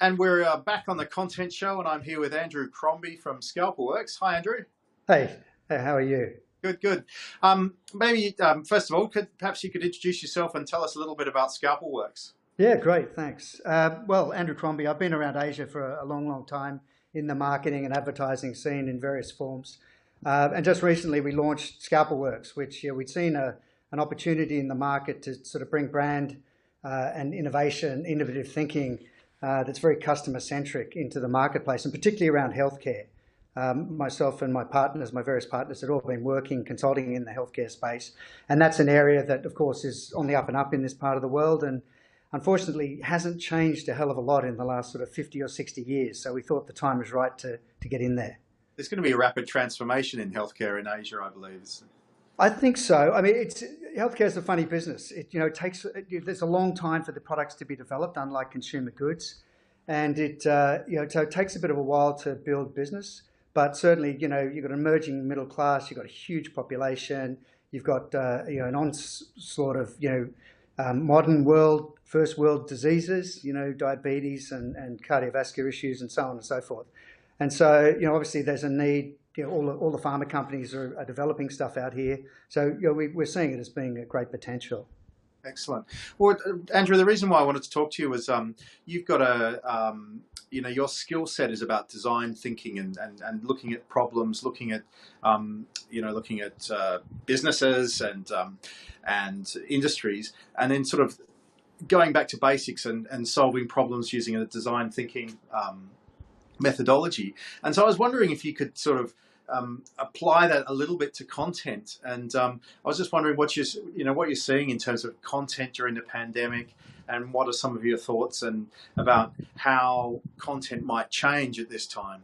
And we're back on the content show, and I'm here with Andrew Crombie from Scalpelworks. Hi, Andrew. Hey, how are you? Good. Maybe first of all, perhaps you could introduce yourself and tell us a little bit about Scalpelworks. Yeah, great, thanks. Well, Andrew Crombie, I've been around Asia for a long time in the marketing and advertising scene in various forms. And just recently we launched Scalpelworks, which we'd seen an opportunity in the market to sort of bring brand and innovative thinking that's very customer-centric into the marketplace, and particularly around healthcare. Myself and my various partners, had all been working, consulting in the healthcare space. And that's an area that, of course, is on the up and up in this part of the world, and unfortunately hasn't changed a hell of a lot in the last sort of 50 or 60 years. So we thought the time was right to get in there. There's going to be a rapid transformation in healthcare in Asia, I believe. I think so. I mean, healthcare is a funny business. There's a long time for the products to be developed, unlike consumer goods, and so it takes a bit of a while to build business. But certainly, you've got an emerging middle class, you've got a huge population, you've got an onslaught of modern world, first world diseases, diabetes and cardiovascular issues and so on and so forth. And so, obviously there's a need. All the pharma companies are developing stuff out here. So, we're seeing it as being a great potential. Excellent. Well, Andrew, the reason why I wanted to talk to you was you've got your skill set is about design thinking and looking at problems, looking at businesses and industries, and then sort of going back to basics and solving problems using a design thinking methodology. And so I was wondering if you could sort of apply that a little bit to content. And I was just wondering what you're seeing in terms of content during the pandemic, and what are some of your thoughts about how content might change at this time?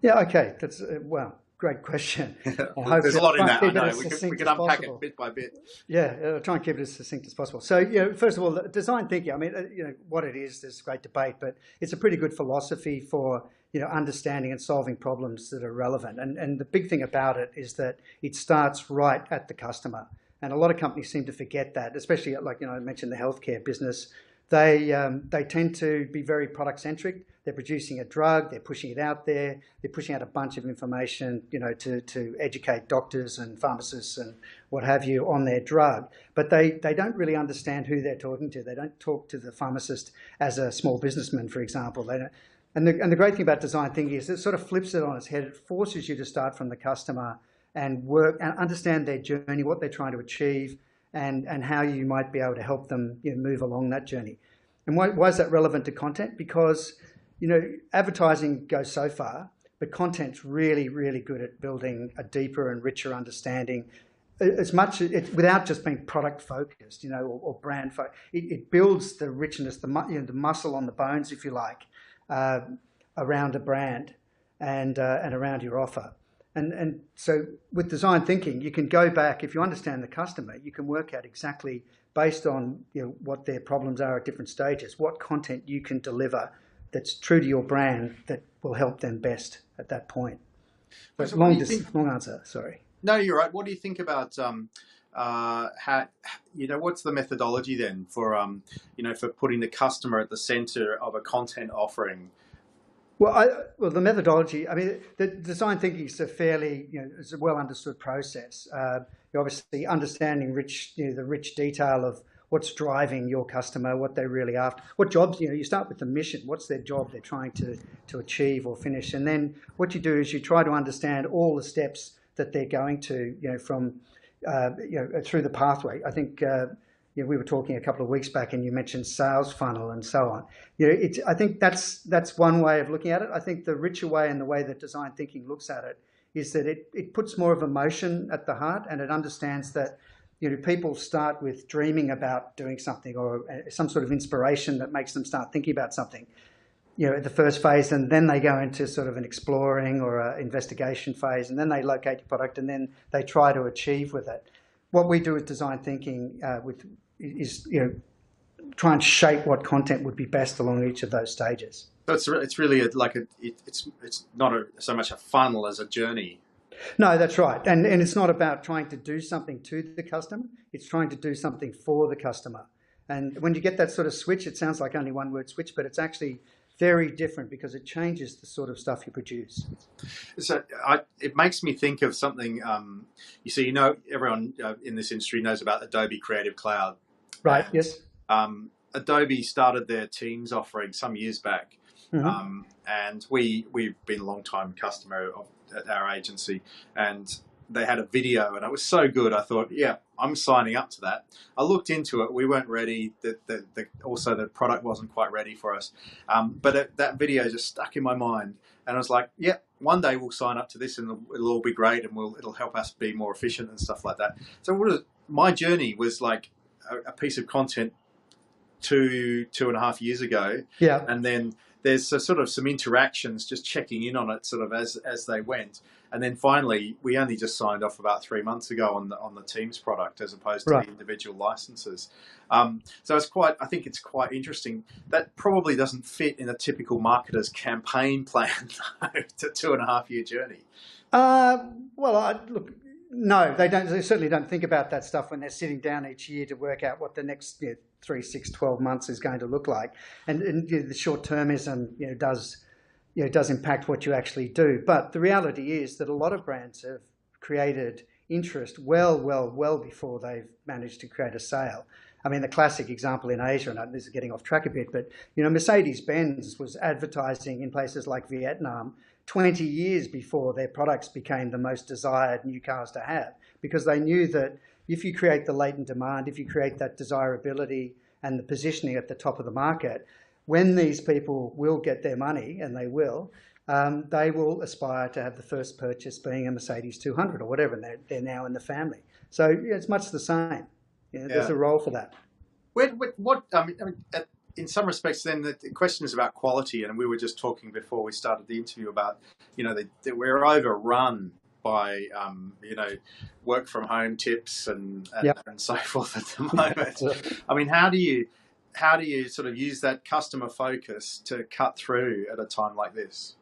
Yeah, okay, that's great question. There's a lot in that. I know we can unpack it bit by bit. Yeah, I'll try and keep it as succinct as possible. So, first of all, design thinking. I mean, what it is. There's great debate, but it's a pretty good philosophy for understanding and solving problems that are relevant. And the big thing about it is that it starts right at the customer. And a lot of companies seem to forget that, especially like I mentioned the healthcare business. They tend to be very product centric. They're producing a drug, they're pushing it out there, they're pushing out a bunch of information, to educate doctors and pharmacists and what have you on their drug. But they don't really understand who they're talking to. They don't talk to the pharmacist as a small businessman, for example. They don't. And the great thing about design thinking is it sort of flips it on its head. It forces you to start from the customer and work and understand their journey, what they're trying to achieve, and how you might be able to help them move along that journey. And why is that relevant to content? Because advertising goes so far, but content's really, really good at building a deeper and richer understanding. Without just being product focused, or brand focused. It builds the richness, the muscle on the bones, if you like, around a brand and around your offer. And so with design thinking, you can go back, if you understand the customer, you can work out exactly based on what their problems are at different stages, what content you can deliver that's true to your brand that will help them best at that point. But long answer, sorry. No, you're right. What do you think about how what's the methodology then for for putting the customer at the center of a content offering? Well, the methodology. I mean, the design thinking is a fairly, it's a well understood process. You're obviously understanding the rich detail of what's driving your customer, what they're really after, what jobs. You start with the mission. What's their job they're trying to achieve or finish, and then what you do is you try to understand all the steps that they're going to, from through the pathway. I think. We were talking a couple of weeks back, and you mentioned sales funnel and so on. I think that's one way of looking at it. I think the richer way and the way that design thinking looks at it is that it puts more of emotion at the heart, and it understands that people start with dreaming about doing something or some sort of inspiration that makes them start thinking about something. At the first phase, and then they go into sort of an exploring or an investigation phase, and then they locate your product, and then they try to achieve with it. What we do with design thinking is try and shape what content would be best along each of those stages. So it's really it's not so much a funnel as a journey. No, that's right, and it's not about trying to do something to the customer. It's trying to do something for the customer. And when you get that sort of switch, it sounds like only one word switch, but it's actually very different because it changes the sort of stuff you produce. So it makes me think of something. Everyone in this industry knows about Adobe Creative Cloud. Right. And, yes. Adobe started their Teams offering some years back, and we've been a long time customer at our agency, and they had a video, and it was so good. I thought, yeah, I'm signing up to that. I looked into it. We weren't ready. Also, the product wasn't quite ready for us. But that video just stuck in my mind, and I was like, yeah, one day we'll sign up to this, and it'll all be great, and it'll help us be more efficient and stuff like that. So my journey was like a piece of content 2.5 years ago, and then there's sort of some interactions, just checking in on it sort of as they went. And then finally, we only just signed off about 3 months ago on the Teams product as opposed to the individual licenses. So I think it's quite interesting. That probably doesn't fit in a typical marketer's campaign plan, though, to 2.5 year journey. Look, no, they don't. They certainly don't think about that stuff when they're sitting down each year to work out what the next 3, 6, 12 months is going to look like. And the short-termism does impact what you actually do. But the reality is that a lot of brands have created interest well before they've managed to create a sale. I mean, the classic example in Asia, and this is getting off track a bit, but Mercedes-Benz was advertising in places like Vietnam 20 years before their products became the most desired new cars to have, because they knew that if you create the latent demand, if you create that desirability and the positioning at the top of the market, when these people will get their money, and they will aspire to have the first purchase being a Mercedes 200 or whatever, and they're now in the family. So it's much the same. There's a role for that. In some respects, then the question is about quality, and we were just talking before we started the interview about, that we're overrun by, work from home tips and so forth at the moment. I mean, how do you sort of use that customer focus to cut through at a time like this?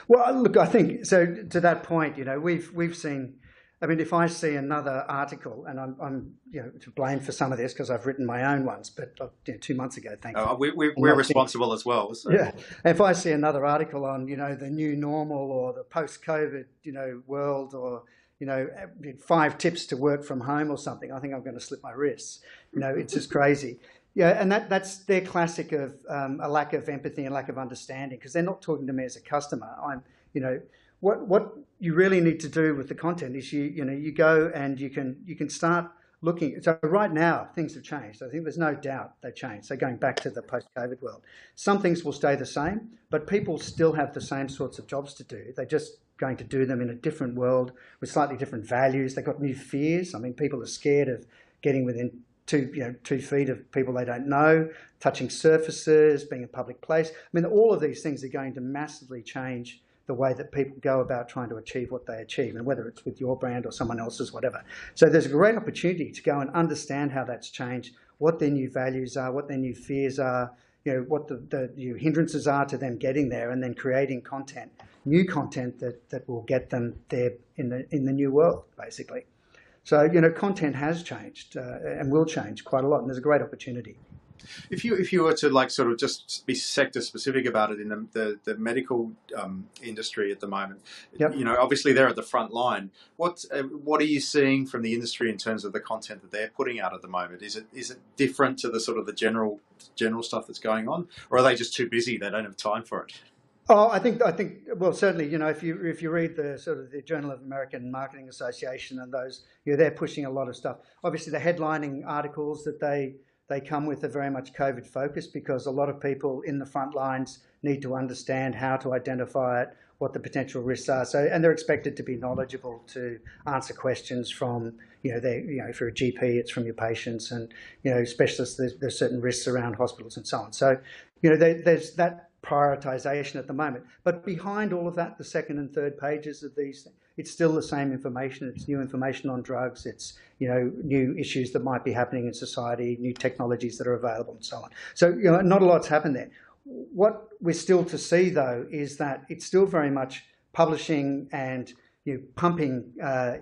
Well, look, I think so. To that point, we've seen. I mean, if I see another article, and I'm to blame for some of this because I've written my own ones, but 2 months ago, thankfully. We're responsible as well. So. Yeah. If I see another article on, the new normal or the post-COVID, world, or, 5 tips to work from home or something, I think I'm going to slip my wrists. It's just crazy. Yeah, and that's their classic of a lack of empathy and lack of understanding, because they're not talking to me as a customer. What you really need to do with the content is you go and you can start looking. So right now things have changed. I think there's no doubt they've changed. So going back to the post-COVID world, some things will stay the same, but people still have the same sorts of jobs to do. They're just going to do them in a different world with slightly different values. They've got new fears. I mean, people are scared of getting within 2 feet of people they don't know, touching surfaces, being in a public place. I mean, all of these things are going to massively change the way that people go about trying to achieve what they achieve, and whether it's with your brand or someone else's, whatever. So there's a great opportunity to go and understand how that's changed, what their new values are, what their new fears are, what the new hindrances are to them getting there, and then creating content, new content that will get them there in the new world, basically. So, content has changed and will change quite a lot, and there's a great opportunity. If you were to sort of just be sector specific about it in the medical industry at the moment, obviously they're at the front line. What are you seeing from the industry in terms of the content that they're putting out at the moment? Is it different to the sort of the general stuff that's going on, or are they just too busy? They don't have time for it. Oh, I think. Well, certainly, if you read the sort of the Journal of American Marketing Association and those, they're pushing a lot of stuff. Obviously, the headlining articles that they come with are very much COVID focused, because a lot of people in the front lines need to understand how to identify it, what the potential risks are. So, and they're expected to be knowledgeable to answer questions from, if you're a GP, it's from your patients, and, specialists, there's certain risks around hospitals and so on. So, there's that prioritization at the moment. But behind all of that, the second and third pages of these, it's still the same information. It's new information on drugs. It's, new issues that might be happening in society, new technologies that are available, and so on. So, not a lot's happened there. What we're still to see, though, is that it's still very much publishing and pumping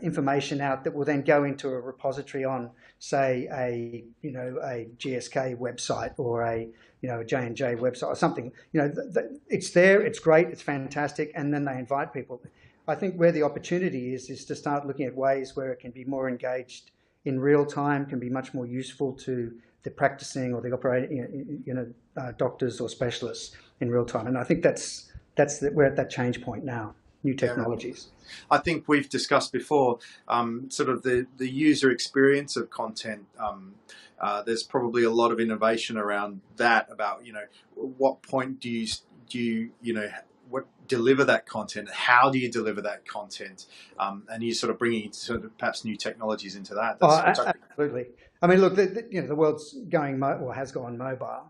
information out that will then go into a repository on, say, a GSK website or a J&J website or something. It's there, it's great, it's fantastic, and then they invite people. I think where the opportunity is to start looking at ways where it can be more engaged in real time, can be much more useful to the practicing or the operating, doctors or specialists in real time. And I think we're at that change point now. New technologies. I think we've discussed before sort of the user experience of content. There's probably a lot of innovation around that. About what point do you what deliver that content? How do you deliver that content? And you sort of bringing sort of perhaps new technologies into that. Absolutely. I mean, look, the world's going or has gone mobile,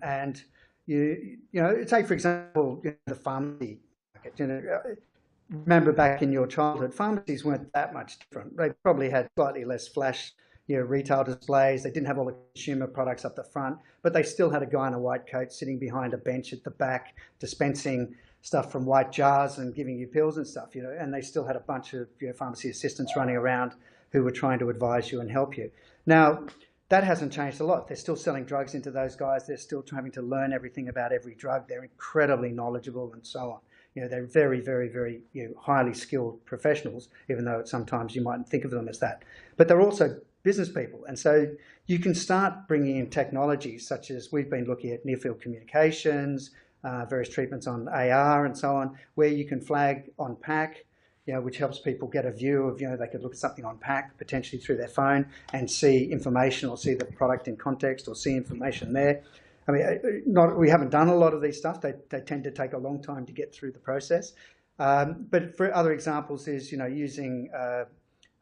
and take for example the pharmacy market. Remember back in your childhood, pharmacies weren't that much different. They probably had slightly less flash, retail displays. They didn't have all the consumer products up the front, but they still had a guy in a white coat sitting behind a bench at the back, dispensing stuff from white jars and giving you pills and stuff, and they still had a bunch of pharmacy assistants running around who were trying to advise you and help you. Now, that hasn't changed a lot. They're still selling drugs into those guys. They're still having to learn everything about every drug. They're incredibly knowledgeable and so on. They're very, very, very highly skilled professionals, even though sometimes you mightn't think of them as that. But they're also business people. And so you can start bringing in technologies such as we've been looking at near-field communications, various treatments on AR and so on, where you can flag on pack, which helps people get a view of, they could look at something on pack, potentially through their phone, and see information or see the product in context or see information there. I mean, we haven't done a lot of these stuff. They tend to take a long time to get through the process. But for other examples is, using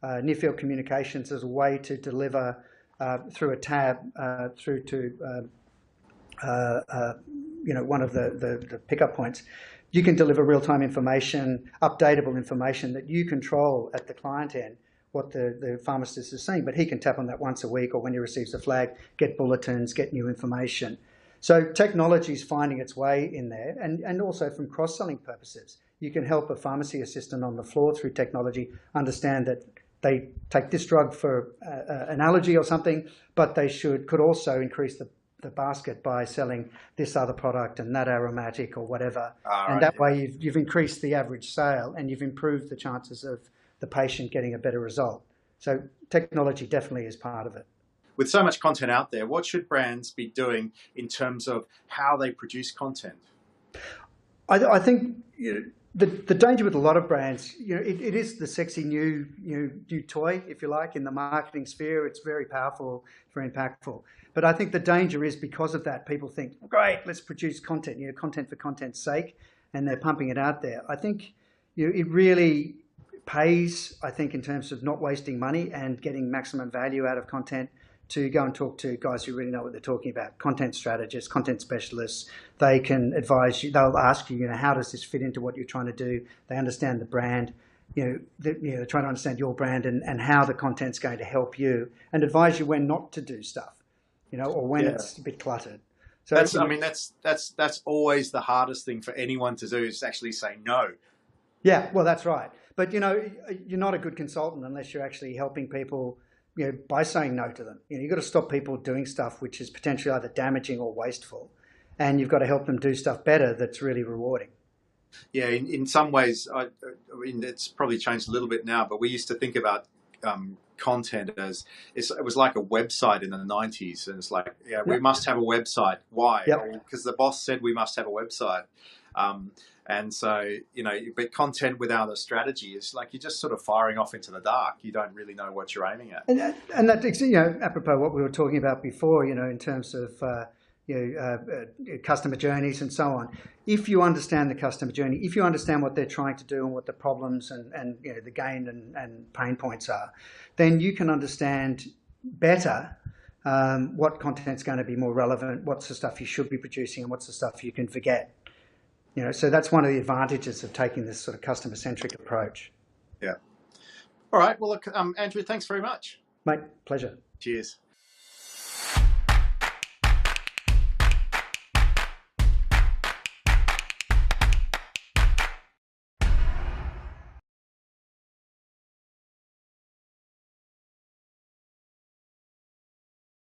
near-field communications as a way to deliver through a tab through to, one of the pickup points. You can deliver real-time information, updatable information that you control at the client end, what the pharmacist is seeing, but he can tap on that once a week or when he receives a flag, get bulletins, get new information. So technology is finding its way in there, and also from cross-selling purposes. You can help a pharmacy assistant on the floor through technology understand that they take this drug for an allergy or something, but they could also increase the basket by selling this other product and that aromatic or whatever. And that way you've increased the average sale and you've improved the chances of the patient getting a better result. So technology definitely is part of it. With so much content out there, what should brands be doing in terms of how they produce content? I think the danger with a lot of brands, it is the sexy new toy, if you like, in the marketing sphere. It's very powerful, very impactful. But I think the danger is because of that, people think, great, let's produce content, content for content's sake, and they're pumping it out there. I think it really pays, I think, in terms of not wasting money and getting maximum value out of content, to go and talk to guys who really know what they're talking about, content strategists, content specialists. They can advise you. They'll ask you, how does this fit into what you're trying to do? They understand the brand. They're trying to understand your brand and how the content's going to help you, and advise you when not to do stuff, or when it's a bit cluttered. So that's always the hardest thing for anyone to do, is actually say no. Yeah, well, that's right. But you're not a good consultant unless you're actually helping people, by saying no to them. You've got to stop people doing stuff which is potentially either damaging or wasteful, and you've got to help them do stuff better that's really rewarding. Yeah, in some ways, I mean, it's probably changed a little bit now, but we used to think about content as it was like a website in the 90s, and it's like, we must have a website. Why? Because the boss said we must have a website. And so, but content without a strategy is like you're just sort of firing off into the dark. You don't really know what you're aiming at. And that, apropos what we were talking about before, in terms of customer journeys and so on. If you understand the customer journey, if you understand what they're trying to do and what the problems and the gain and pain points are, then you can understand better what content's going to be more relevant, what's the stuff you should be producing, and what's the stuff you can forget. So that's one of the advantages of taking this sort of customer-centric approach. Yeah. All right. Well, look, Andrew, thanks very much. Mate, pleasure. Cheers.